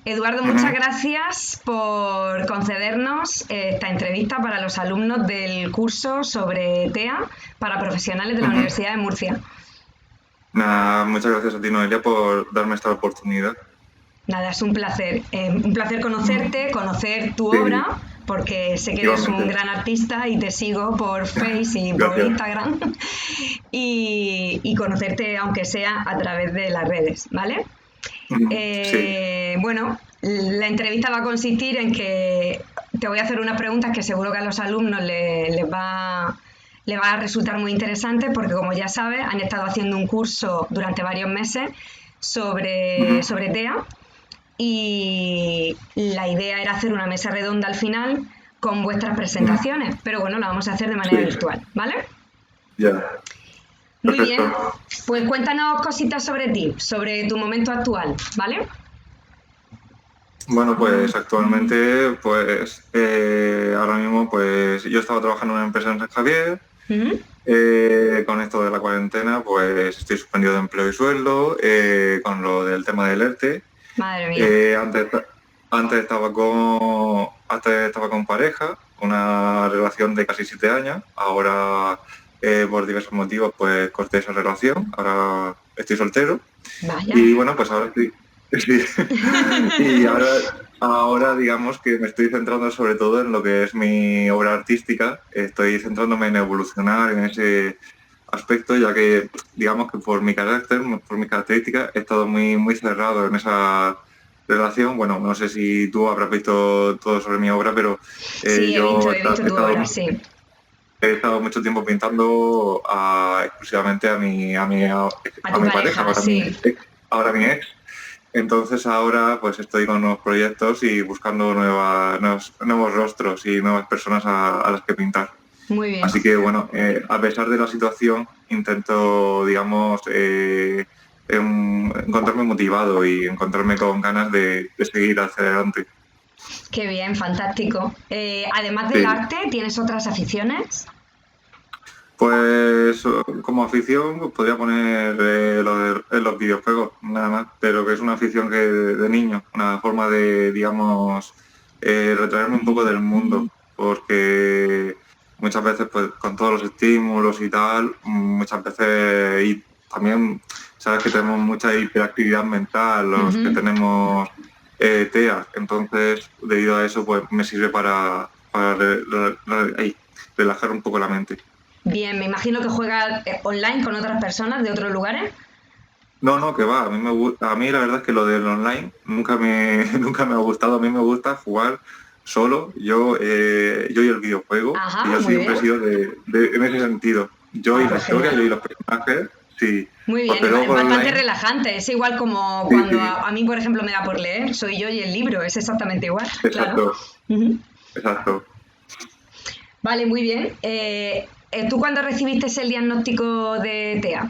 Eduardo, muchas Ujú, gracias por concedernos esta entrevista para los alumnos del curso sobre TEA para profesionales de la ujú. Universidad de Murcia. Nada, muchas gracias a ti, Noelia, por darme esta oportunidad. Nada, es un placer. Un placer Mm, conocerte, conocer tu Sí, obra, porque sé que eres un igualmente. gran artista y te sigo por Face y por Gracias. Instagram, y conocerte, aunque sea a través de las redes, ¿vale? Sí, Bueno, la entrevista va a consistir en que te voy a hacer unas preguntas que seguro que a los alumnos les va a resultar muy interesante porque, como ya sabes, han estado haciendo un curso durante varios meses ujú, sobre TEA y la idea era hacer una mesa redonda al final con vuestras ujú. presentaciones, pero bueno, la vamos a hacer de manera Sí, virtual, ¿vale? ya, Muy bien, perfecto. pues cuéntanos cositas sobre ti, sobre tu momento actual, ¿vale? Bueno, pues actualmente, pues ahora mismo, pues yo estaba trabajando en una empresa en San Javier. Ujú. Con esto de la cuarentena, pues estoy suspendido de empleo y sueldo, con lo del tema del ERTE. Madre mía. Eh, antes, antes estaba con pareja, una relación de casi 7 años. Ahora, por diversos motivos, pues corté esa relación. Ahora estoy soltero. Vaya. Y bueno, pues ahora estoy... sí. Y ahora digamos que me estoy centrando sobre todo en lo que es mi obra artística. Estoy centrándome en evolucionar en ese aspecto, ya que digamos que por mi carácter, por mis características, he estado muy cerrado en esa relación. Bueno, no sé si tú habrás visto todo sobre mi obra, pero Sí, yo he visto tu obra, sí. he estado mucho tiempo pintando exclusivamente A a tu mi pareja, pareja, sí. ahora mi ex. Entonces ahora pues estoy con nuevos proyectos y buscando nuevos rostros y nuevas personas a las que pintar. Muy bien. Así que bueno, a pesar de la situación, intento, digamos, encontrarme motivado y encontrarme con ganas de seguir hacia adelante. Qué bien, fantástico. Además del Sí. arte, ¿tienes otras aficiones? Pues como afición pues, podría poner los videojuegos, nada más, pero que es una afición que de niño, una forma de, digamos, retraerme un poco del mundo, porque muchas veces pues con todos los estímulos y tal, muchas veces y también sabes que tenemos mucha hiperactividad mental, los que Ujú. tenemos TEA, entonces debido a eso pues me sirve para relajar un poco la mente. Bien, me imagino que juegas online con otras personas de otros lugares. No, no, que va. A mí la verdad es que lo del online nunca me ha gustado. A mí me gusta jugar solo, yo y el videojuego, que Ajá, yo muy siempre he bien. sido en ese sentido. Yo Ah, y la pues historia, yo y genial. los personajes, sí. Muy bien, Porque luego es por bastante online, relajante. Es igual como sí, cuando sí, a mí, por ejemplo, me da por leer. Soy yo y el libro, es exactamente igual, claro. exacto, Ujú. exacto. Vale, muy bien. ¿Tú cuándo recibiste el diagnóstico de TEA?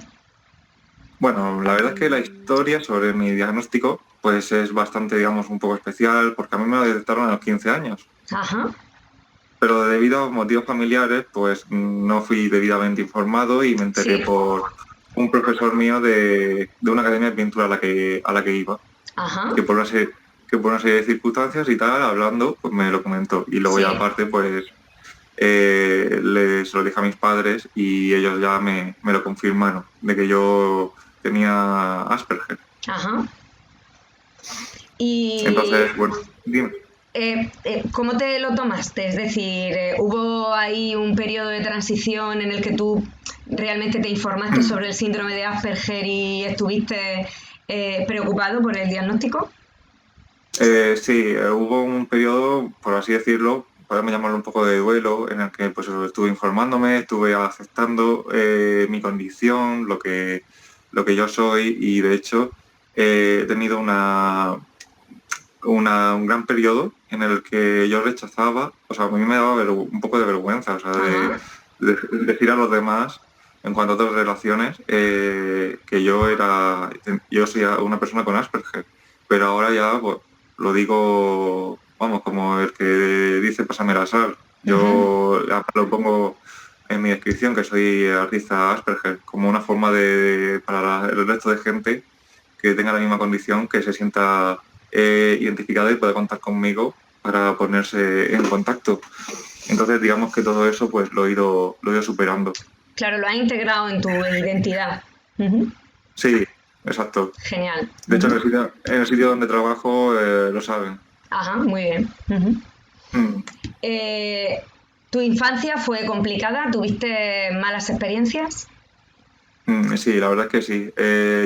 Bueno, la verdad es que la historia sobre mi diagnóstico, pues es bastante, digamos, un poco especial, porque a mí me lo detectaron a los 15 años. Ajá, Pero debido a motivos familiares, pues no fui debidamente informado y me enteré sí, por un profesor mío de una academia de pintura a la que iba, ajá, que por que por una serie de circunstancias y tal, hablando, pues me lo comentó. Y luego ya sí. aparte, pues se lo dije a mis padres y ellos ya me lo confirmaron, de que yo tenía Asperger. Ajá. Y Entonces, bueno, dime. ¿cómo te lo tomaste? Es decir, ¿hubo ahí un periodo de transición en el que tú realmente te informaste sobre el síndrome de Asperger y estuviste preocupado por el diagnóstico? Sí, hubo un periodo, por así decirlo, podemos llamarlo un poco de duelo, en el que pues estuve informándome, estuve aceptando mi condición, lo que yo soy, y de hecho he tenido un gran periodo en el que yo rechazaba, o sea, a mí me daba un poco de vergüenza, o sea, Ajá. de decir a los demás en cuanto a otras relaciones que yo soy una persona con Asperger, pero ahora ya pues, lo digo, vamos, como el que dice pásame la sal. Ujú. Yo lo pongo en mi descripción que soy artista Asperger, como una forma para el resto de gente que tenga la misma condición que se sienta identificada y pueda contar conmigo para ponerse en contacto. Entonces, digamos que todo eso pues lo he ido superando. Claro, lo has integrado en tu identidad. Ujú. Sí, exacto. Genial. De hecho, en el sitio donde trabajo lo saben. Ajá, muy bien. Ujú. Mm. Eh, ¿Tu infancia fue complicada? ¿Tuviste malas experiencias? Sí, la verdad es que sí.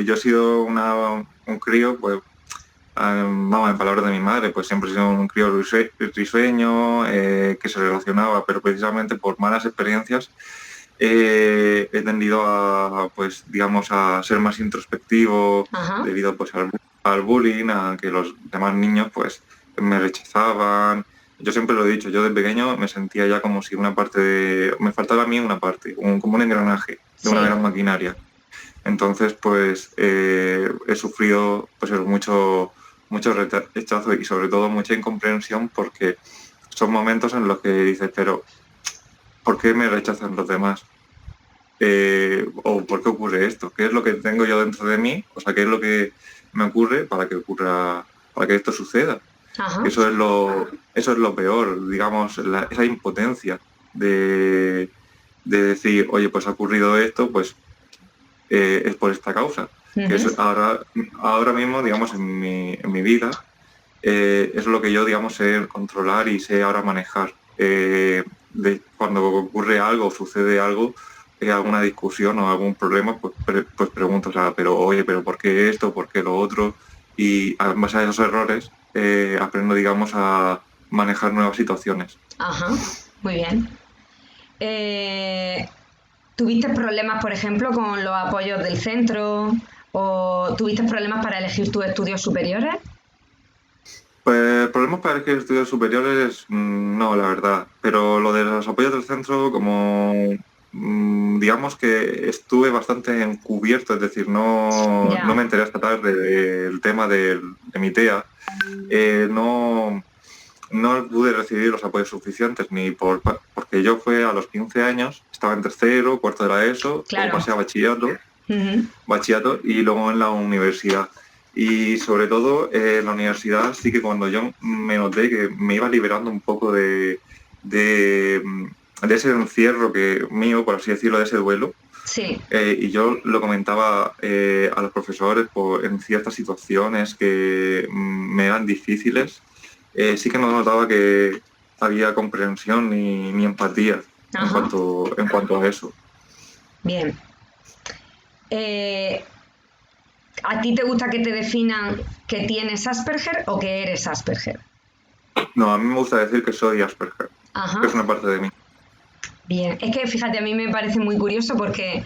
Yo he sido un crío, pues, vamos, en palabras de mi madre, pues siempre he sido un crío risueño, que se relacionaba, pero precisamente por malas experiencias he tendido a, pues, digamos, a ser más introspectivo Ajá. debido, pues, al bullying, a que los demás niños, pues, me rechazaban. Yo siempre lo he dicho, yo de pequeño me sentía ya como si una parte me faltaba a mí una parte, como un engranaje de una Sí. gran maquinaria. Entonces, pues he sufrido pues mucho rechazo y sobre todo mucha incomprensión porque son momentos en los que dices, pero ¿por qué me rechazan los demás? ¿O por qué ocurre esto? ¿Qué es lo que tengo yo dentro de mí? O sea, ¿qué es lo que me ocurre para que esto suceda? Ajá. Eso es lo peor, digamos, esa impotencia de, de decir, oye, pues ha ocurrido esto, pues es por esta causa, que Ujú. es ahora mismo, digamos, en mi vida, es lo que yo, digamos, sé controlar y sé ahora manejar. Cuando ocurre algo, sucede algo, alguna discusión o algún problema, pues, pues pregunto, o sea, pero oye, pero ¿por qué esto? ¿Por qué lo otro? Y en base a esos errores, aprendo, digamos, a manejar nuevas situaciones. Ajá. Muy bien. Eh, ¿Tuviste problemas, por ejemplo, con los apoyos del centro? ¿O tuviste problemas para elegir tus estudios superiores? Pues problemas para elegir estudios superiores, no, la verdad. Pero lo de los apoyos del centro, como digamos que estuve bastante encubierto, es decir, no Ya. me enteré hasta tarde del tema de mi TEA. No, no pude recibir los apoyos suficientes, porque yo fue a los 15 años, estaba en tercero, cuarto de la ESO, luego Claro. pasé a bachillerato Ujú. y luego en la universidad. Y sobre todo en la universidad sí que cuando yo me noté que me iba liberando un poco de, de ese encierro mío, por así decirlo, de ese duelo, Sí. y yo lo comentaba a los profesores en ciertas situaciones que me eran difíciles, sí que no notaba que había comprensión ni empatía Ajá. en cuanto a eso. Bien. Eh, ¿A ti te gusta que te definan que tienes Asperger o que eres Asperger? No, a mí me gusta decir que soy Asperger, que Ajá. es una parte de mí. Bien. Es que fíjate, a mí me parece muy curioso porque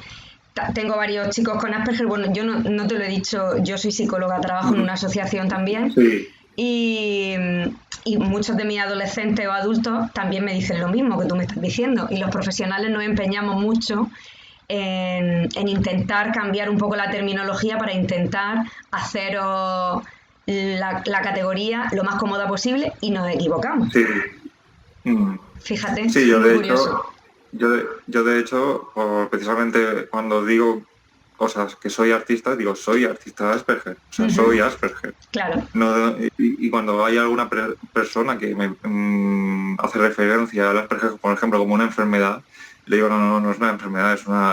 tengo varios chicos con Asperger. Bueno, yo no te lo he dicho, yo soy psicóloga, trabajo en una asociación también. Sí, Y, y muchos de mis adolescentes o adultos también me dicen lo mismo que tú me estás diciendo. Y los profesionales nos empeñamos mucho en intentar cambiar un poco la terminología para intentar haceros la categoría lo más cómoda posible y nos equivocamos. sí. Mm. Fíjate, Sí, muy curioso. yo de hecho, precisamente cuando digo cosas que soy artista, digo soy artista de Asperger, o sea, Ujú. soy Asperger. Claro, No, y cuando hay alguna persona que me hace referencia al Asperger, por ejemplo, como una enfermedad, le digo, no es una enfermedad,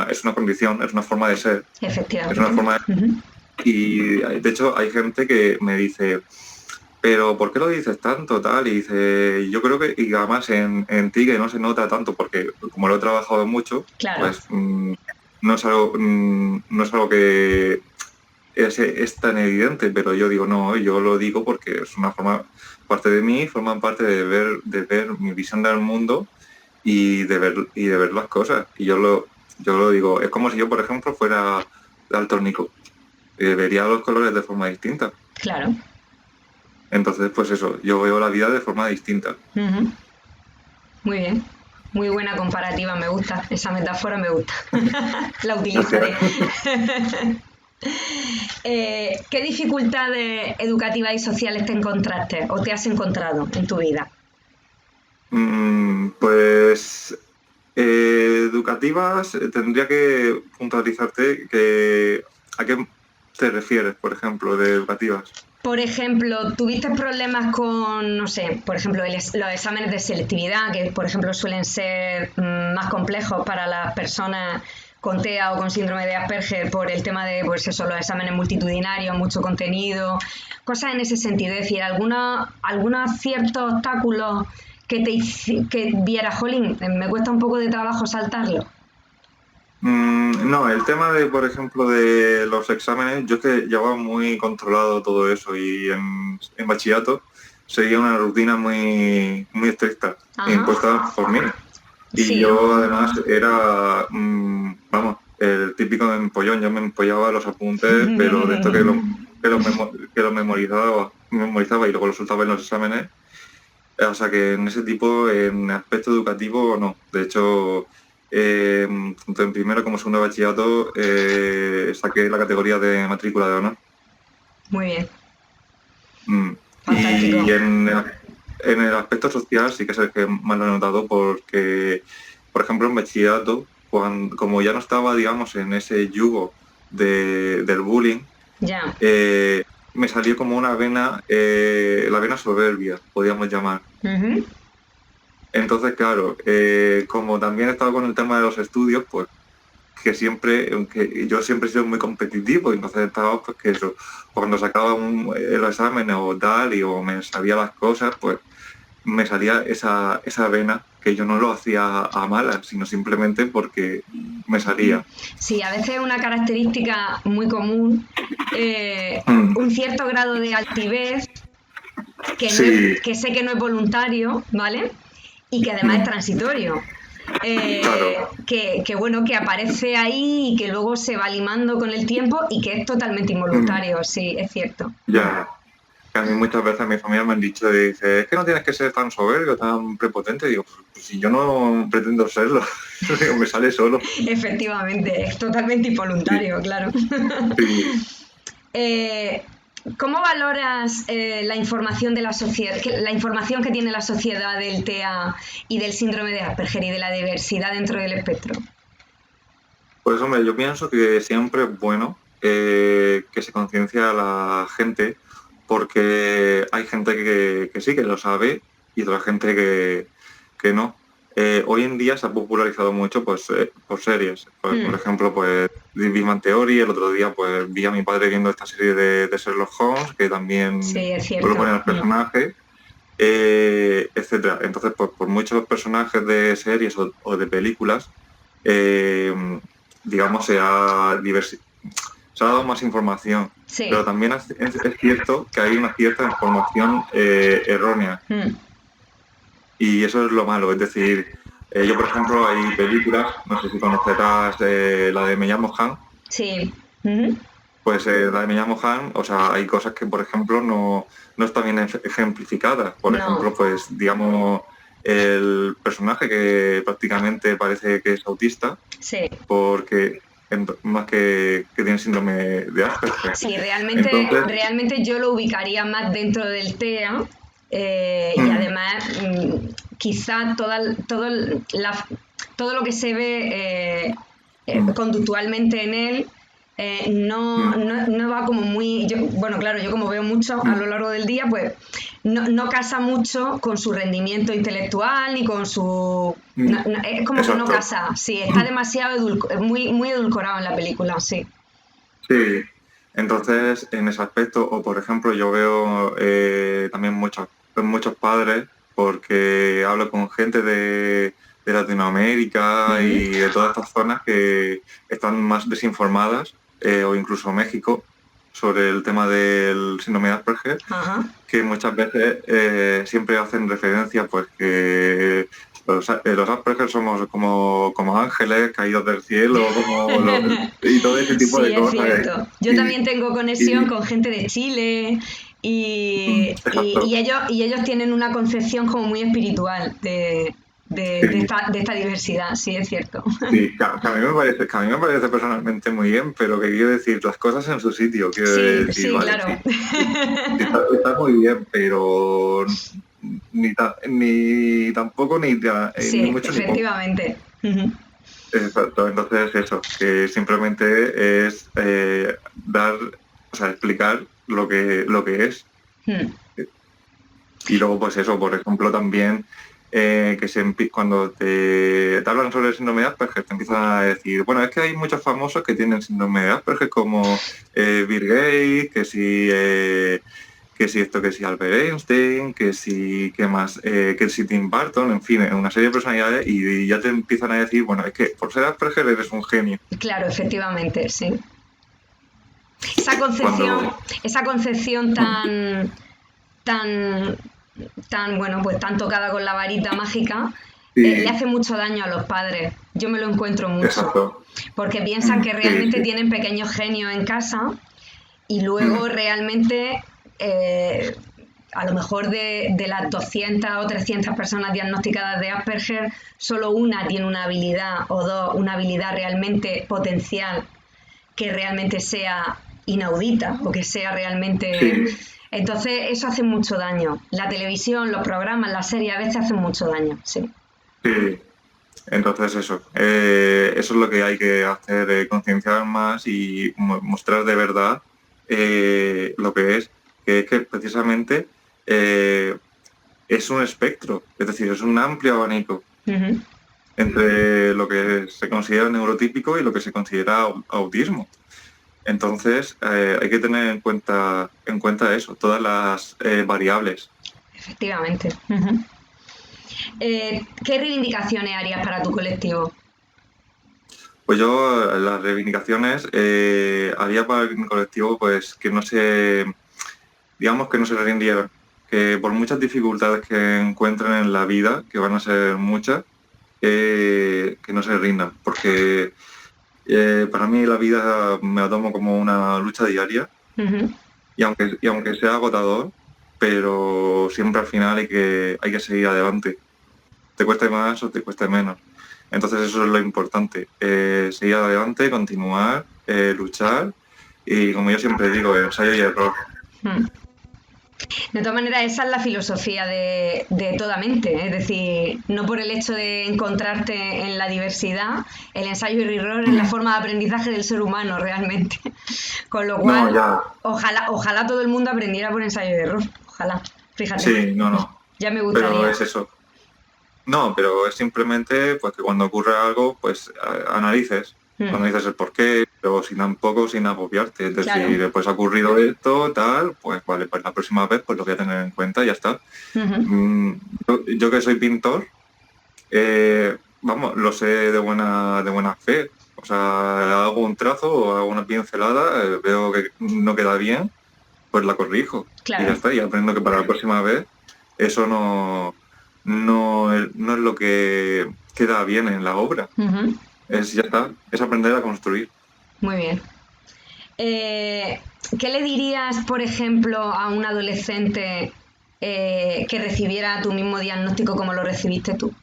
es una condición, es una forma de ser, es una efectivamente. forma de... Ujú. Y de hecho hay gente que me dice, pero ¿por qué lo dices tanto tal? Y dice, yo creo que, y además en ti que no se nota tanto, porque como lo he trabajado mucho, Claro. pues no es algo que es tan evidente, pero yo digo, no, yo lo digo porque es una parte de mí, forman parte de ver mi visión del mundo y de ver las cosas. Yo lo digo, es como si yo, por ejemplo, fuera daltónico, vería los colores de forma distinta. Claro. Entonces, pues eso, yo veo la vida de forma distinta. Ujú. Muy bien. Muy buena comparativa, me gusta. Esa metáfora me gusta. La utilizaré. Gracias. ¿Qué dificultades educativas y sociales te encontraste o te has encontrado en tu vida? Pues educativas, tendría que puntualizarte a qué te refieres, por ejemplo, de educativas. por ejemplo, ¿tuviste problemas con, no sé, por ejemplo, los exámenes de selectividad, que por ejemplo suelen ser más complejos para las personas con TEA o con síndrome de Asperger por el tema de, pues eso, los exámenes multitudinarios, mucho contenido, cosas en ese sentido? Es decir, algunos ciertos obstáculos que viera, jolín, me cuesta un poco de trabajo saltarlo. No, el tema de, por ejemplo, de los exámenes, yo es que llevaba muy controlado todo eso y en bachillerato seguía una rutina muy, muy estricta, Ajá. impuesta por mí. Y Sí. yo además era, vamos, el típico empollón, yo me empollaba los apuntes, pero de esto que lo memorizaba y luego lo soltaba en los exámenes. O sea que en ese tipo, en aspecto educativo, no. De hecho, tanto en primero como segundo de bachillerato saqué la categoría de matrícula de honor. Muy bien. Y Fantástico. en el aspecto social sí que es el que más lo he notado porque, por ejemplo, en bachillerato, como ya no estaba, digamos, en ese yugo del bullying, Ya. me salió como una vena, la vena soberbia, podríamos llamar. Ujú. Entonces, claro, como también he estado con el tema de los estudios, pues que siempre, aunque yo siempre he sido muy competitivo, y entonces estaba pues que eso, cuando sacaba el examen o tal, o me sabía las cosas, pues me salía esa vena, que yo no lo hacía a malas, sino simplemente porque me salía. Sí, a veces una característica muy común, un cierto grado de altivez, Sí, que sé que no es voluntario, ¿vale? Y que además es transitorio. claro, Que bueno, que aparece ahí y que luego se va limando con el tiempo y que es totalmente involuntario, sí, es cierto. ya. Que a mí muchas veces mi familia me han dicho, dice, es que no tienes que ser tan soberbio, tan prepotente. Digo, pues si yo no pretendo serlo, digo, me sale solo. Efectivamente, es totalmente Sí, involuntario, claro. sí. Eh, ¿Cómo valoras la información de la sociedad, la información que tiene la sociedad del TEA y del síndrome de Asperger y de la diversidad dentro del espectro? Pues hombre, yo pienso que siempre es bueno que se conciencie a la gente, porque hay gente que sí que lo sabe y otra gente que no. Hoy en día se ha popularizado mucho pues por series. Pues, por ejemplo, pues Big Bang Theory, el otro día pues vi a mi padre viendo esta serie de Sherlock Holmes, que también Sí, es pues, lo cierto. ponen los personajes, etcétera. Entonces, pues por muchos personajes de series o de películas, eh, digamos, se ha dado más información, Sí. pero también es cierto que hay una cierta información errónea, Mm. y eso es lo malo. Es decir, yo por ejemplo hay películas, no sé si conocerás la de Me llamo Han. Sí. Ujú. Pues la de Me llamo Han, o sea, hay cosas que por ejemplo no están bien ejemplificadas. Por No. ejemplo, pues digamos, el personaje que prácticamente parece que es autista, Sí. porque más que tiene síndrome de Asperger. Sí, Entonces, realmente yo lo ubicaría más dentro del TEA y mm, además quizá todo lo que se ve conductualmente en él no va como muy... Bueno, claro, yo como veo mucho a lo largo del día, pues no casa mucho con su rendimiento intelectual ni con su... es como que no exacto. casa, sí, está demasiado muy edulcorado en la película, sí. Sí. Entonces, en ese aspecto, o por ejemplo, yo veo también muchos padres, porque hablo con gente de Latinoamérica Ujú. y de todas estas zonas que están más desinformadas, o incluso México, sobre el tema del síndrome de Asperger, Ajá. que muchas veces siempre hacen referencia pues que los Asperger somos como ángeles caídos del cielo, y todo ese tipo Sí, de es cosas. cierto. Yo Y, también tengo conexión y- con gente de Chile exacto. y ellos tienen una concepción como muy espiritual Sí, de esta diversidad, sí, es cierto. sí, que a mí me parece personalmente muy bien, pero que quiero decir, las cosas en su sitio, quiero Sí, decir, sí, vale, claro. sí, está muy bien, pero ni tampoco ni Sí, mucho ni poco. efectivamente. Ujú. Exacto, entonces eso, que simplemente es dar, o sea, explicar lo que es. Y luego, pues eso, por ejemplo, también cuando te hablan sobre el síndrome de Asperger, te empiezan a decir, bueno, es que hay muchos famosos que tienen síndrome de Asperger, como Bill Gates, que si esto, que si Albert Einstein, que si, ¿qué más? Que si Tim Burton, en fin, una serie de personalidades, y ya te empiezan a decir, bueno, es que por ser Asperger eres un genio. Claro, efectivamente, sí. Esa concepción tan, bueno, pues tan tocada con la varita mágica, Sí. Le hace mucho daño a los padres. Yo me lo encuentro mucho. Exacto. Porque piensan que realmente Sí. tienen pequeños genios en casa y luego realmente, a lo mejor de las 200 o 300 personas diagnosticadas de Asperger, solo una tiene una habilidad o dos, una habilidad realmente potencial que realmente sea inaudita o que sea realmente... Sí. Entonces eso hace mucho daño. La televisión, los programas, las series a veces hacen mucho daño, sí. Sí. Entonces eso es lo que hay que hacer, concienciar más y mostrar de verdad lo que es que precisamente es un espectro, es decir, es un amplio abanico entre lo que se considera neurotípico y lo que se considera autismo. Entonces hay que tener en cuenta eso, todas las variables. Efectivamente. ¿Qué reivindicaciones harías para tu colectivo? Pues yo las reivindicaciones haría para mi colectivo pues que no se, digamos que no se rindieran, que por muchas dificultades que encuentren en la vida, que van a ser muchas, que no se rindan, porque para mí la vida me la tomo como una lucha diaria y aunque sea agotador, pero siempre al final hay que seguir adelante, te cueste más o te cueste menos. Entonces eso es lo importante, seguir adelante, continuar, luchar y como yo siempre digo, ensayo y error. De todas maneras, esa es la filosofía de toda mente, es decir, no por el hecho de encontrarte en la diversidad, el ensayo y error es la forma de aprendizaje del ser humano realmente. Con lo cual, ojalá todo el mundo aprendiera por ensayo y error, ojalá, fíjate. Sí, no. Ya me gustaría. Pero es eso. No, pero es simplemente pues que cuando ocurre algo, pues analices el porqué, pero sin agobiarte. Es decir, Claro. pues ha ocurrido esto, tal, pues vale, pues la próxima vez pues lo voy a tener en cuenta y ya está. Yo que soy pintor, lo sé de buena fe. O sea, hago un trazo o hago una pincelada, veo que no queda bien, pues la corrijo. Claro. Y ya está, y aprendo que para la próxima vez eso no es lo que queda bien en la obra. Ya está, es aprender a construir. Muy bien. ¿Qué le dirías, por ejemplo, a un adolescente que recibiera tu mismo diagnóstico como lo recibiste tú?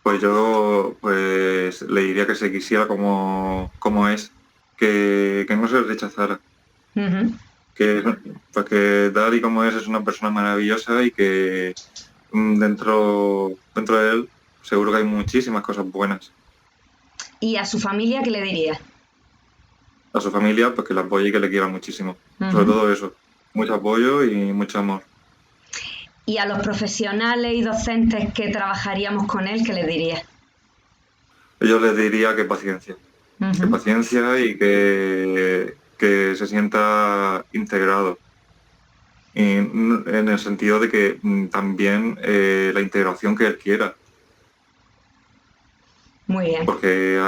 Pues yo le diría que se quisiera como es, que no se rechazara. Que tal y como es una persona maravillosa y que dentro de él seguro que hay muchísimas cosas buenas. ¿Y a su familia qué le dirías? A su familia, pues que la apoye y que le quiera muchísimo. Sobre todo eso, mucho apoyo y mucho amor. ¿Y a los profesionales y docentes que trabajaríamos con él, qué les dirías? Yo les diría que paciencia. Que paciencia y que se sienta integrado. Y en el sentido de que también la integración que él quiera. Muy bien. Porque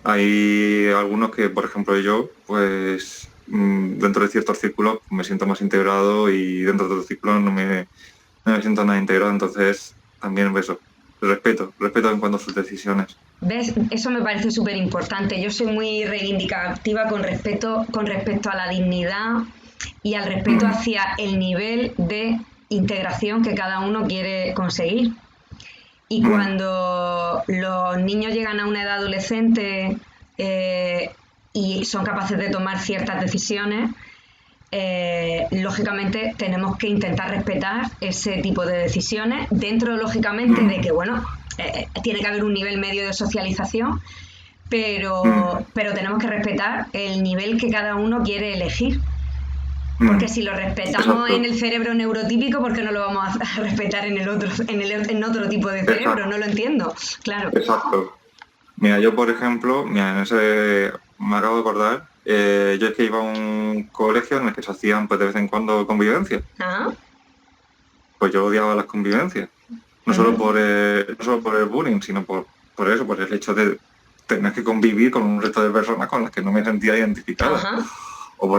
hay algunos que, por ejemplo, yo, pues dentro de ciertos círculos me siento más integrado y dentro de otros círculos no me siento nada integrado. Entonces, también eso, respeto en cuanto a sus decisiones. ¿Ves? Eso me parece súper importante. Yo soy muy reivindicativa con respecto a la dignidad y al respeto hacia el nivel de integración que cada uno quiere conseguir. Y cuando los niños llegan a una edad adolescente y son capaces de tomar ciertas decisiones, lógicamente tenemos que intentar respetar ese tipo de decisiones dentro, lógicamente, de que, bueno, tiene que haber un nivel medio de socialización, pero tenemos que respetar el nivel que cada uno quiere elegir. Porque si lo respetamos en el cerebro neurotípico, ¿por qué no lo vamos a respetar en otro tipo de cerebro? No lo entiendo, claro. Exacto. Mira, yo por ejemplo, me acabo de acordar, yo es que iba a un colegio en el que se hacían pues de vez en cuando convivencias. Pues yo odiaba las convivencias. No solo por el bullying, sino por eso, por el hecho de tener que convivir con un resto de personas con las que no me sentía identificada. O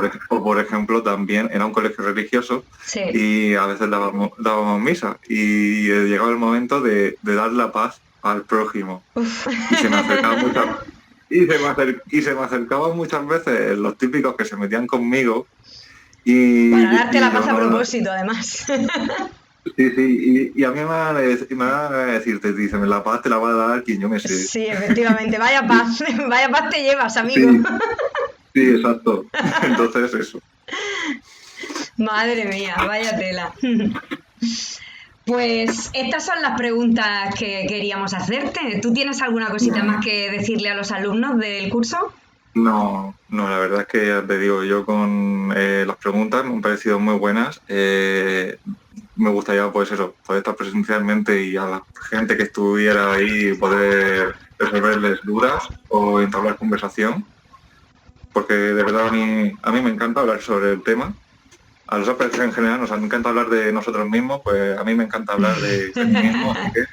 por ejemplo, también era un colegio religioso, sí, y a veces dábamos misa y llegaba el momento de dar la paz al prójimo. Y se me acercaba muchas veces los típicos que se metían conmigo. Para darte la paz a propósito, además. Sí, y a mí me van a decir, te dicen, la paz te la va a dar quien yo me sé. Sí, efectivamente, vaya paz te llevas, amigo. Sí, exacto. Entonces eso. Madre mía, vaya tela. Pues estas son las preguntas que queríamos hacerte. ¿Tú tienes alguna cosita más que decirle a los alumnos del curso? No, la verdad es que ya te digo, yo con las preguntas me han parecido muy buenas. Me gustaría pues eso, poder estar presencialmente y a la gente que estuviera ahí poder resolverles dudas o entablar conversación. Porque de verdad a mí me encanta hablar sobre el tema. A los APRs en general nos encanta hablar de nosotros mismos, pues a mí me encanta hablar de mí mismo. Así que...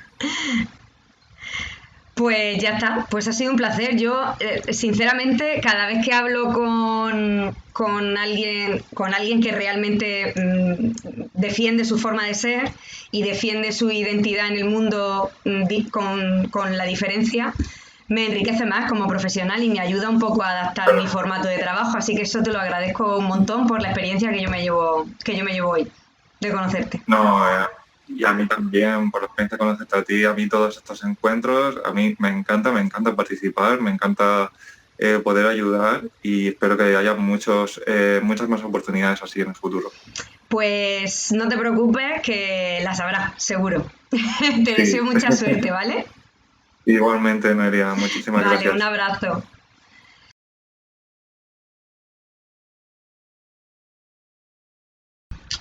Pues ya está, pues ha sido un placer. Yo, sinceramente, cada vez que hablo con alguien que realmente defiende su forma de ser y defiende su identidad en el mundo con la diferencia, me enriquece más como profesional y me ayuda un poco a adaptar mi formato de trabajo, así que eso te lo agradezco un montón por la experiencia que yo me llevo hoy de conocerte. No, y a mí también, por la experiencia de conocerte a ti, a mí todos estos encuentros, a mí me encanta participar, me encanta poder ayudar y espero que haya muchas más oportunidades así en el futuro. Pues no te preocupes, que las habrá, seguro. Te deseo mucha suerte, ¿vale? Igualmente, Noelia, muchísimas gracias. Un abrazo.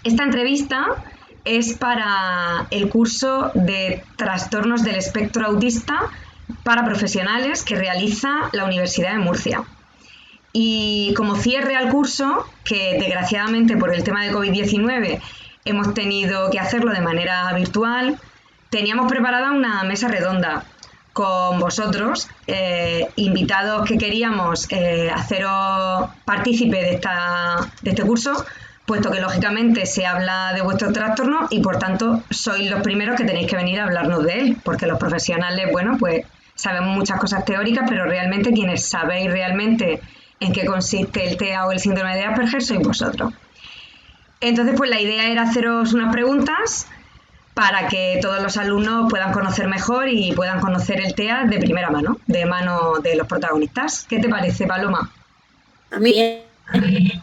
Esta entrevista es para el curso de Trastornos del Espectro Autista para profesionales que realiza la Universidad de Murcia. Y como cierre al curso, que desgraciadamente por el tema de COVID-19 hemos tenido que hacerlo de manera virtual, teníamos preparada una mesa redonda con vosotros, invitados que queríamos haceros partícipe de este curso, puesto que lógicamente se habla de vuestros trastornos y por tanto sois los primeros que tenéis que venir a hablarnos de él, porque los profesionales, bueno, pues sabemos muchas cosas teóricas, pero realmente quienes sabéis realmente en qué consiste el TEA o el síndrome de Asperger sois vosotros. Entonces, pues la idea era haceros unas preguntas para que todos los alumnos puedan conocer mejor y puedan conocer el TEA de primera mano, de mano de los protagonistas. ¿Qué te parece, Paloma? A mí bien.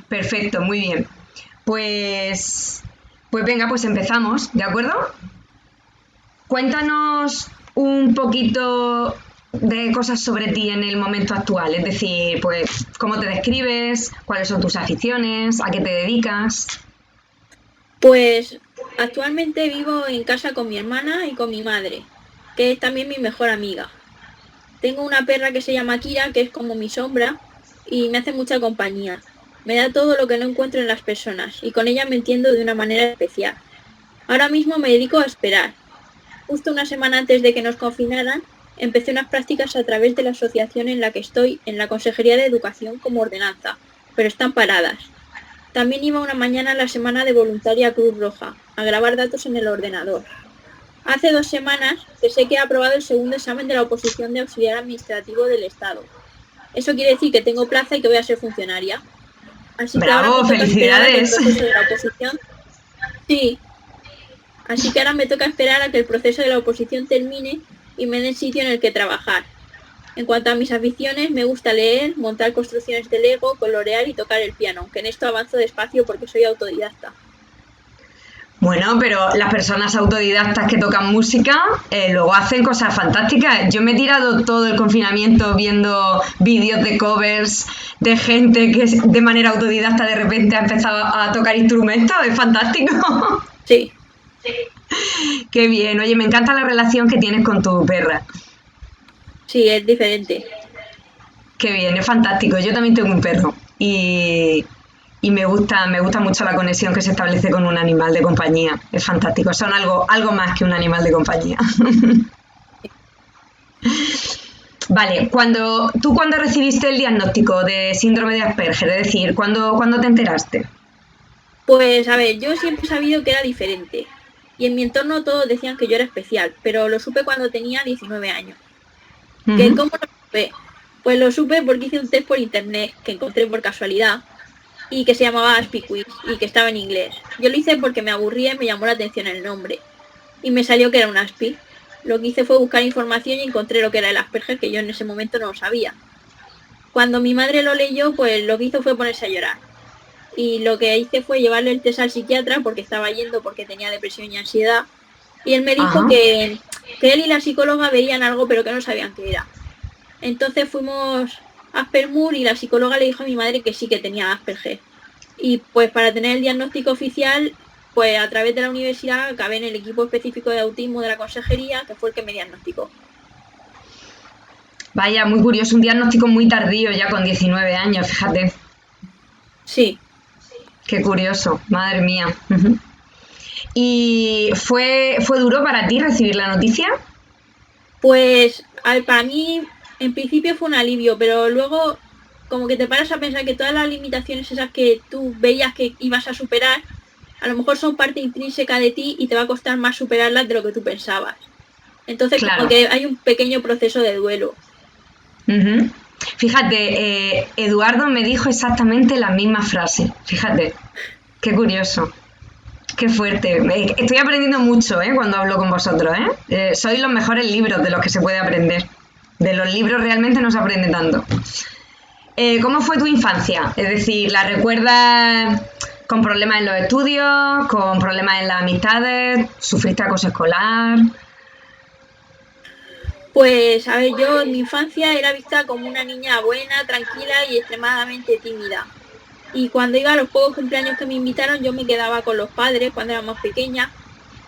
Perfecto, muy bien. Pues venga, pues empezamos, ¿de acuerdo? Cuéntanos un poquito de cosas sobre ti en el momento actual, es decir, pues cómo te describes, cuáles son tus aficiones, a qué te dedicas. Pues actualmente vivo en casa con mi hermana y con mi madre, que es también mi mejor amiga. Tengo una perra que se llama Kira, que es como mi sombra y me hace mucha compañía. Me da todo lo que no encuentro en las personas y con ella me entiendo de una manera especial. Ahora mismo me dedico a esperar. Justo una semana antes de que nos confinaran, empecé unas prácticas a través de la asociación en la que estoy, en la Consejería de Educación como ordenanza, pero están paradas. También iba una mañana a la semana de voluntaria Cruz Roja, a grabar datos en el ordenador. Hace 2 semanas que sé que he aprobado el segundo examen de la oposición de auxiliar administrativo del Estado. Eso quiere decir que tengo plaza y que voy a ser funcionaria. Así ¡bravo! ¡Felicidades! Sí. Así que ahora me toca esperar a que el proceso de la oposición termine y me den sitio en el que trabajar. En cuanto a mis aficiones, me gusta leer, montar construcciones de Lego, colorear y tocar el piano, aunque en esto avanzo despacio porque soy autodidacta. Bueno, pero las personas autodidactas que tocan música luego hacen cosas fantásticas. Yo me he tirado todo el confinamiento viendo vídeos de covers de gente que de manera autodidacta de repente ha empezado a tocar instrumentos. Es fantástico. Sí. Qué bien. Oye, me encanta la relación que tienes con tu perra. Sí, es diferente. Qué bien, es fantástico. Yo también tengo un perro y me gusta mucho la conexión que se establece con un animal de compañía. Es fantástico, son algo más que un animal de compañía. Vale, cuando recibiste el diagnóstico de síndrome de Asperger, es decir, ¿cuándo te enteraste? Pues a ver, yo siempre he sabido que era diferente. Y en mi entorno todos decían que yo era especial, pero lo supe cuando tenía 19 años. ¿Que cómo lo supe? Pues lo supe porque hice un test por internet que encontré por casualidad y que se llamaba Aspie Quiz y que estaba en inglés. Yo lo hice porque me aburría y me llamó la atención el nombre. Y me salió que era un Aspie. Lo que hice fue buscar información y encontré lo que era el Asperger, que yo en ese momento no lo sabía. Cuando mi madre lo leyó, pues lo que hizo fue ponerse a llorar. Y lo que hice fue llevarle el test al psiquiatra porque estaba yendo porque tenía depresión y ansiedad. Y él me dijo que él y la psicóloga veían algo pero que no sabían qué era. Entonces fuimos a Aspermur y la psicóloga le dijo a mi madre que sí que tenía Asperger. Y pues para tener el diagnóstico oficial, pues a través de la universidad acabé en el equipo específico de autismo de la consejería, que fue el que me diagnosticó. Vaya, muy curioso, un diagnóstico muy tardío ya con 19 años, fíjate. Sí. Qué curioso, madre mía. ¿Y fue duro para ti recibir la noticia? Pues para mí en principio fue un alivio, pero luego como que te paras a pensar que todas las limitaciones esas que tú veías que ibas a superar, a lo mejor son parte intrínseca de ti y te va a costar más superarlas de lo que tú pensabas. Entonces claro, como que hay un pequeño proceso de duelo. Fíjate, Eduardo me dijo exactamente la misma frase. Fíjate, qué curioso. Qué fuerte. Estoy aprendiendo mucho cuando hablo con vosotros. Sois los mejores libros de los que se puede aprender. De los libros realmente no se aprende tanto. ¿Cómo fue tu infancia? Es decir, ¿la recuerdas con problemas en los estudios, con problemas en las amistades? ¿Sufriste acoso escolar? Pues, a ver, yo en mi infancia era vista como una niña buena, tranquila y extremadamente tímida. Y cuando iba a los pocos cumpleaños que me invitaron, yo me quedaba con los padres cuando era más pequeña.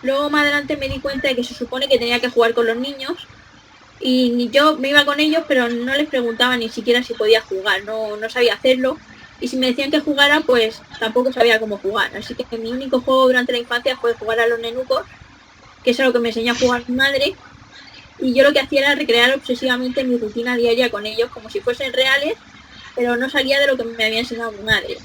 Luego más adelante me di cuenta de que se supone que tenía que jugar con los niños. Y yo me iba con ellos, pero no les preguntaba ni siquiera si podía jugar, no sabía hacerlo. Y si me decían que jugara, pues tampoco sabía cómo jugar. Así que mi único juego durante la infancia fue jugar a los nenucos, que es algo que me enseñó a jugar mi madre. Y yo lo que hacía era recrear obsesivamente mi rutina diaria con ellos, como si fuesen reales, pero no salía de lo que me había enseñado mi madre.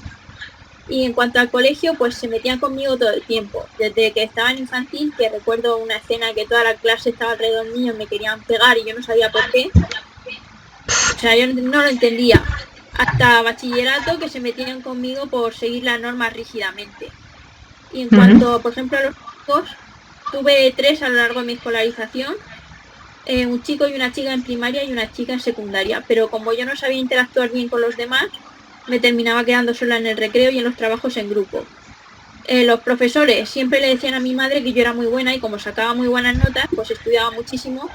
Y en cuanto al colegio, pues se metían conmigo todo el tiempo. Desde que estaba en infantil, que recuerdo una escena que toda la clase estaba alrededor mío, me querían pegar y yo no sabía por qué. O sea, yo no lo entendía. Hasta bachillerato, que se metían conmigo por seguir las normas rígidamente. Y en cuanto, por ejemplo, a los chicos, tuve 3 a lo largo de mi escolarización. Un chico y una chica en primaria y una chica en secundaria, pero como yo no sabía interactuar bien con los demás, me terminaba quedando sola en el recreo y en los trabajos en grupo. Los profesores siempre le decían a mi madre que yo era muy buena y como sacaba muy buenas notas, pues estudiaba muchísimo,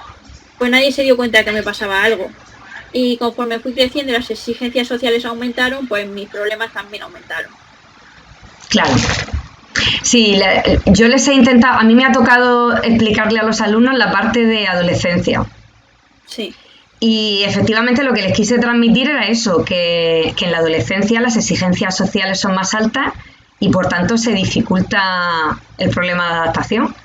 pues nadie se dio cuenta de que me pasaba algo. Y conforme fui creciendo y las exigencias sociales aumentaron, pues mis problemas también aumentaron. Claro. Sí, yo les he intentado, a mí me ha tocado explicarle a los alumnos la parte de adolescencia. Sí. Y efectivamente lo que les quise transmitir era eso, que en la adolescencia las exigencias sociales son más altas y por tanto se dificulta el problema de adaptación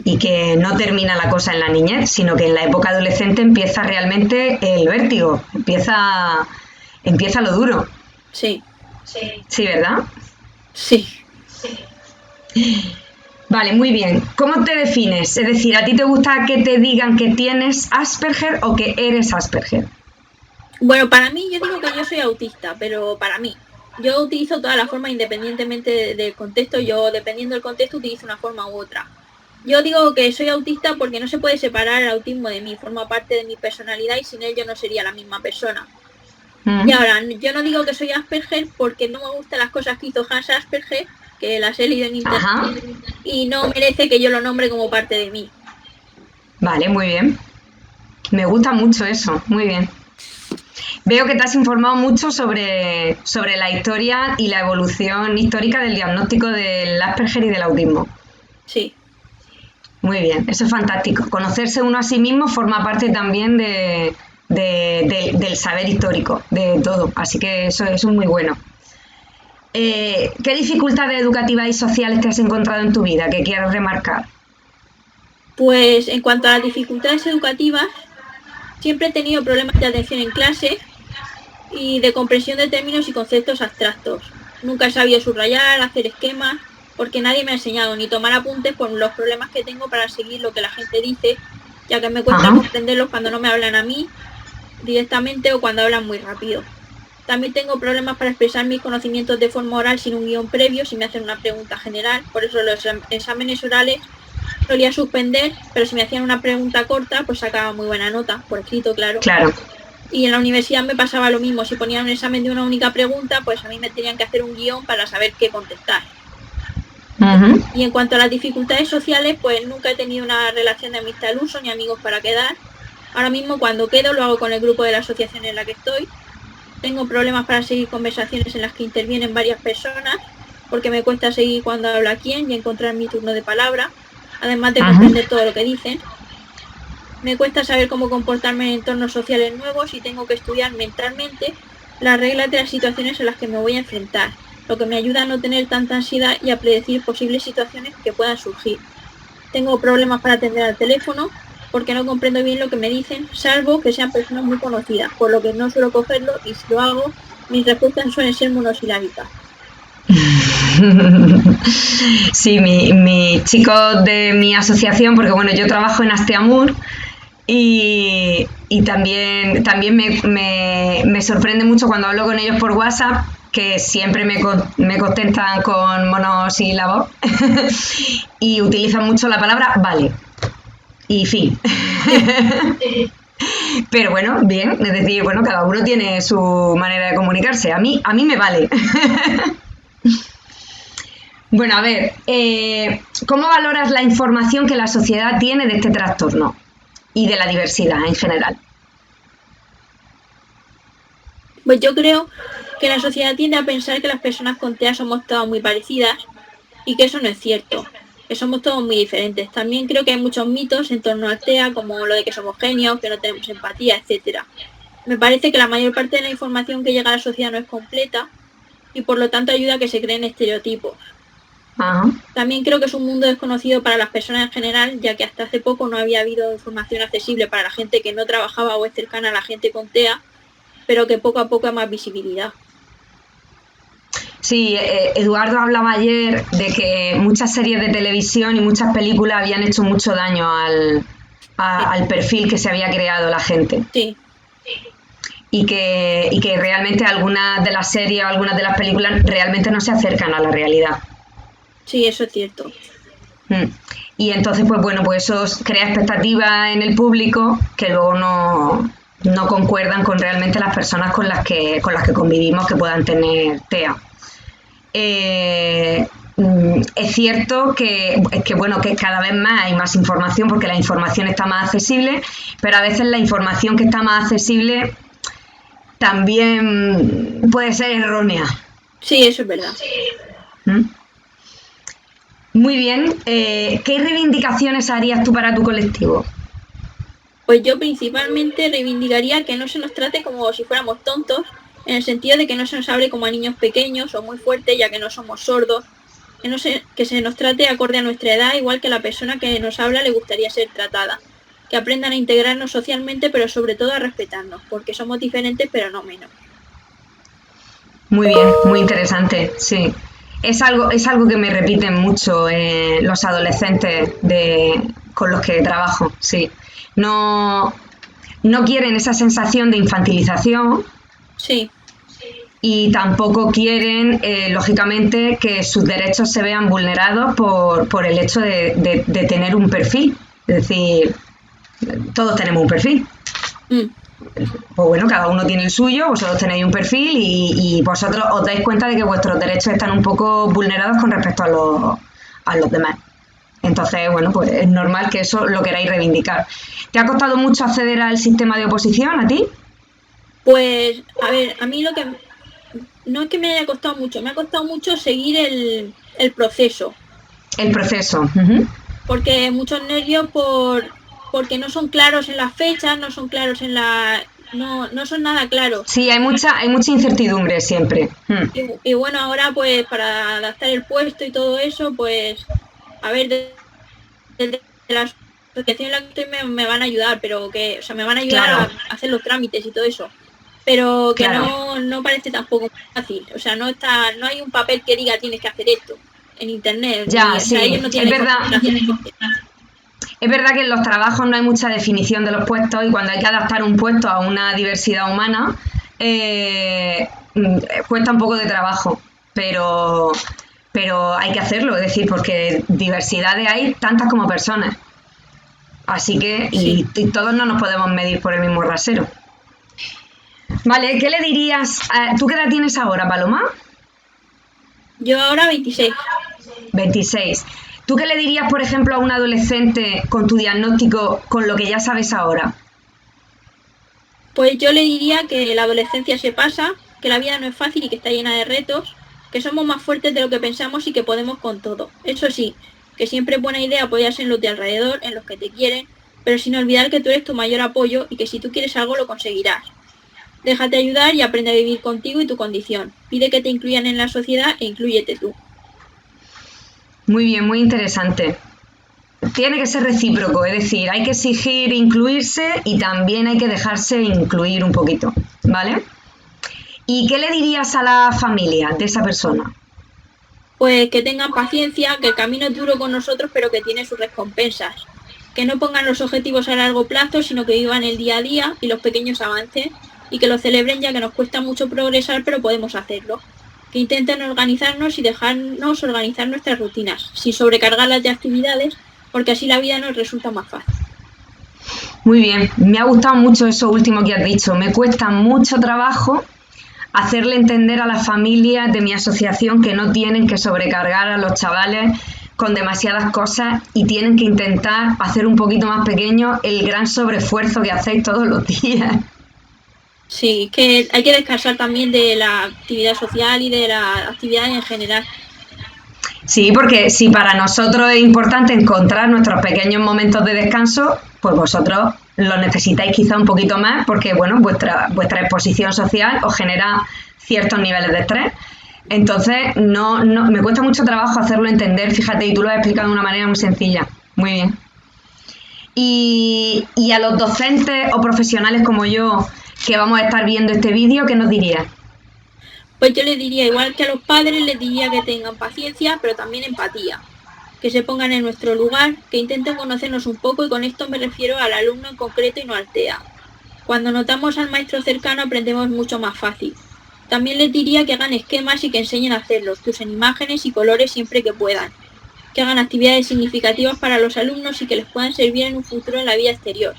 y que no termina la cosa en la niñez, sino que en la época adolescente empieza realmente el vértigo, empieza lo duro. Sí. Sí, ¿verdad? Sí. Vale, muy bien. ¿Cómo te defines? Es decir, ¿a ti te gusta que te digan que tienes Asperger o que eres Asperger? Bueno, para mí, yo digo que yo soy autista, pero para mí. Yo utilizo todas las formas independientemente del contexto. Yo, dependiendo del contexto, utilizo una forma u otra. Yo digo que soy autista porque no se puede separar el autismo de mí. Forma parte de mi personalidad y sin él yo no sería la misma persona. Y ahora, yo no digo que soy Asperger porque no me gustan las cosas que hizo Hans Asperger, que las he leído en internet. y no merece que yo lo nombre como parte de mí. Vale, muy bien. Me gusta mucho eso, muy bien. Veo que te has informado mucho sobre la historia y la evolución histórica del diagnóstico del Asperger y del autismo. Sí. Muy bien, eso es fantástico. Conocerse uno a sí mismo forma parte también del saber histórico, de todo. Así que eso es muy bueno. ¿Qué dificultades educativas y sociales te has encontrado en tu vida que quieras remarcar? Pues en cuanto a las dificultades educativas, siempre he tenido problemas de atención en clase y de comprensión de términos y conceptos abstractos. Nunca he sabido subrayar, hacer esquemas, porque nadie me ha enseñado ni tomar apuntes por los problemas que tengo para seguir lo que la gente dice, ya que me cuesta comprenderlos cuando no me hablan a mí directamente o cuando hablan muy rápido. También tengo problemas para expresar mis conocimientos de forma oral sin un guión previo, si me hacen una pregunta general. Por eso los exámenes orales solía suspender, pero si me hacían una pregunta corta, pues sacaba muy buena nota, por escrito, claro. Claro. Y en la universidad me pasaba lo mismo. Si ponían un examen de una única pregunta, pues a mí me tenían que hacer un guión para saber qué contestar. Uh-huh. Y en cuanto a las dificultades sociales, pues nunca he tenido una relación de amistad al uso ni amigos para quedar. Ahora mismo cuando quedo lo hago con el grupo de la asociación en la que estoy. Tengo problemas para seguir conversaciones en las que intervienen varias personas, porque me cuesta seguir cuando habla quién y encontrar mi turno de palabra, además de comprender todo lo que dicen. Me cuesta saber cómo comportarme en entornos sociales nuevos y tengo que estudiar mentalmente las reglas de las situaciones en las que me voy a enfrentar, lo que me ayuda a no tener tanta ansiedad y a predecir posibles situaciones que puedan surgir. Tengo problemas para atender al teléfono porque no comprendo bien lo que me dicen, salvo que sean personas muy conocidas, por lo que no suelo cogerlo y si lo hago, mis respuestas suelen ser monosilábicas. Sí, mis chicos de mi asociación, porque bueno, yo trabajo en Asteamur y también me sorprende mucho cuando hablo con ellos por WhatsApp, que siempre me contestan con monosílabos y utilizan mucho la palabra vale y fin. Pero bueno, bien, es decir, bueno, cada uno tiene su manera de comunicarse. A mí me vale. Bueno, a ver, ¿cómo valoras la información que la sociedad tiene de este trastorno y de la diversidad en general? Pues yo creo que la sociedad tiende a pensar que las personas con TEA somos todas muy parecidas y que eso no es cierto, que somos todos muy diferentes. También creo que hay muchos mitos en torno al TEA, como lo de que somos genios, que no tenemos empatía, etcétera. Me parece que la mayor parte de la información que llega a la sociedad no es completa y por lo tanto ayuda a que se creen estereotipos. Ajá. También creo que es un mundo desconocido para las personas en general, ya que hasta hace poco no había habido información accesible para la gente que no trabajaba o es cercana a la gente con TEA, pero que poco a poco hay más visibilidad. Sí, Eduardo hablaba ayer de que muchas series de televisión y muchas películas habían hecho mucho daño al perfil que se había creado la gente. Sí. Y que realmente algunas de las series o algunas de las películas realmente no se acercan a la realidad. Sí, eso es cierto. Y entonces, pues bueno, pues eso crea expectativas en el público que luego no concuerdan con realmente las personas con las que convivimos que puedan tener TEA. Es cierto que bueno, que cada vez más hay más información porque la información está más accesible, pero a veces la información que está más accesible también puede ser errónea. Sí, eso es verdad. Muy bien. ¿Qué reivindicaciones harías tú para tu colectivo? Pues yo principalmente reivindicaría que no se nos trate como si fuéramos tontos, en el sentido de que no se nos hable como a niños pequeños o muy fuertes, ya que no somos sordos, que se nos trate acorde a nuestra edad, igual que a la persona que nos habla le gustaría ser tratada, que aprendan a integrarnos socialmente, pero sobre todo a respetarnos, porque somos diferentes, pero no menos. Muy bien, muy interesante, sí. Es algo que me repiten mucho los adolescentes con los que trabajo, sí. No quieren esa sensación de infantilización. Sí. Y tampoco quieren, lógicamente, que sus derechos se vean vulnerados por el hecho de tener un perfil. Es decir, todos tenemos un perfil. Pues bueno, cada uno tiene el suyo, vosotros tenéis un perfil y vosotros os dais cuenta de que vuestros derechos están un poco vulnerados con respecto a los demás. Entonces, bueno, pues es normal que eso lo queráis reivindicar. ¿Te ha costado mucho acceder al sistema de oposición a ti? Pues, a ver, a mí lo que no es que me haya costado mucho, me ha costado mucho seguir el proceso. El proceso. Porque muchos nervios porque no son claros en las fechas, no son claros en la... No son nada claros. Sí, hay mucha incertidumbre siempre. Y bueno, ahora pues para adaptar el puesto y todo eso, pues a ver, desde la asociación en la que estoy me van a ayudar, pero que, o sea, me van a ayudar Claro. a hacer los trámites y todo eso. Pero que Claro. no parece tampoco fácil. O sea, no hay un papel que diga tienes que hacer esto en internet. Ya, o sí, sea, ellos no es tienen verdad. información. Es verdad que en los trabajos no hay mucha definición de los puestos y cuando hay que adaptar un puesto a una diversidad humana, cuesta un poco de trabajo, pero hay que hacerlo, es decir, porque diversidades hay tantas como personas. Así que, y todos no nos podemos medir por el mismo rasero. Vale, ¿qué le dirías? ¿Tú qué edad tienes ahora, Paloma? Yo ahora 26. 26. ¿Tú qué le dirías, por ejemplo, a un adolescente con tu diagnóstico, con lo que ya sabes ahora? Pues yo le diría que la adolescencia se pasa, que la vida no es fácil y que está llena de retos, que somos más fuertes de lo que pensamos y que podemos con todo. Eso sí, que siempre es buena idea apoyarse en los de alrededor, en los que te quieren, pero sin olvidar que tú eres tu mayor apoyo y que si tú quieres algo lo conseguirás. Déjate ayudar y aprende a vivir contigo y tu condición. Pide que te incluyan en la sociedad e inclúyete tú. Muy bien, muy interesante. Tiene que ser recíproco, es decir, hay que exigir incluirse y también hay que dejarse incluir un poquito, ¿vale? ¿Y qué le dirías a la familia de esa persona? Pues que tengan paciencia, que el camino es duro con nosotros, pero que tiene sus recompensas. Que no pongan los objetivos a largo plazo, sino que vivan el día a día y los pequeños avances, y que lo celebren ya que nos cuesta mucho progresar, pero podemos hacerlo. Que intenten organizarnos y dejarnos organizar nuestras rutinas, sin sobrecargarlas de actividades, porque así la vida nos resulta más fácil. Muy bien, me ha gustado mucho eso último que has dicho. Me cuesta mucho trabajo hacerle entender a las familias de mi asociación que no tienen que sobrecargar a los chavales con demasiadas cosas y tienen que intentar hacer un poquito más pequeño el gran sobreesfuerzo que hacéis todos los días. Sí, que hay que descansar también de la actividad social y de la actividad en general. Sí, porque si para nosotros es importante encontrar nuestros pequeños momentos de descanso, pues vosotros los necesitáis quizá un poquito más porque, bueno, vuestra exposición social os genera ciertos niveles de estrés. Entonces, no me cuesta mucho trabajo hacerlo entender, fíjate, y tú lo has explicado de una manera muy sencilla. Muy bien. Y a los docentes o profesionales como yo que vamos a estar viendo este vídeo, ¿qué nos dirías? Pues yo les diría, igual que a los padres, les diría que tengan paciencia, pero también empatía. Que se pongan en nuestro lugar, que intenten conocernos un poco y con esto me refiero al alumno en concreto y no al TEA. Cuando notamos al maestro cercano aprendemos mucho más fácil. También les diría que hagan esquemas y que enseñen a hacerlos, que usen imágenes y colores siempre que puedan. Que hagan actividades significativas para los alumnos y que les puedan servir en un futuro en la vida exterior.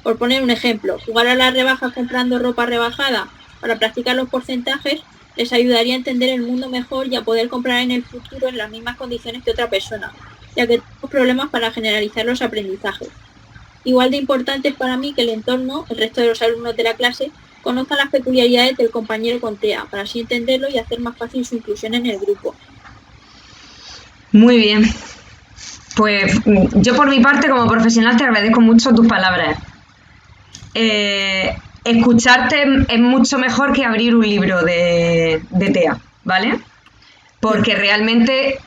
Por poner un ejemplo, jugar a las rebajas comprando ropa rebajada para practicar los porcentajes les ayudaría a entender el mundo mejor y a poder comprar en el futuro en las mismas condiciones que otra persona, ya que tenemos problemas para generalizar los aprendizajes. Igual de importante es para mí que el entorno, el resto de los alumnos de la clase, conozcan las peculiaridades del compañero con TEA, para así entenderlo y hacer más fácil su inclusión en el grupo. Muy bien. Pues yo por mi parte como profesional te agradezco mucho tus palabras. Escucharte es mucho mejor que abrir un libro de TEA, ¿vale? Porque realmente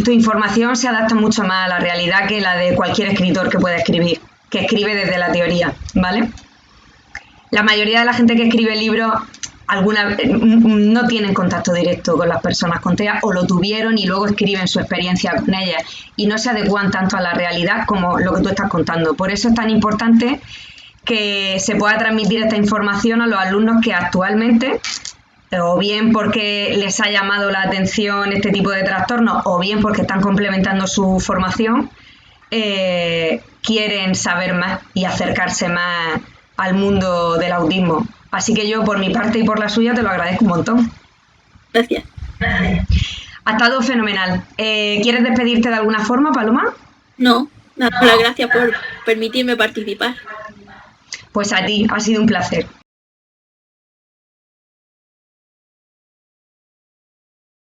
tu información se adapta mucho más a la realidad que la de cualquier escritor que pueda escribir, que escribe desde la teoría, ¿vale? La mayoría de la gente que escribe libros no tienen contacto directo con las personas con TEA o lo tuvieron y luego escriben su experiencia con ellas y no se adecuan tanto a la realidad como lo que tú estás contando. Por eso es tan importante que se pueda transmitir esta información a los alumnos que actualmente, o bien porque les ha llamado la atención este tipo de trastornos, o bien porque están complementando su formación, quieren saber más y acercarse más al mundo del autismo. Así que yo, por mi parte y por la suya, te lo agradezco un montón. Gracias. Ha estado fenomenal. ¿Quieres despedirte de alguna forma, Paloma? No, nada, las gracias por permitirme participar. Pues a ti, ha sido un placer.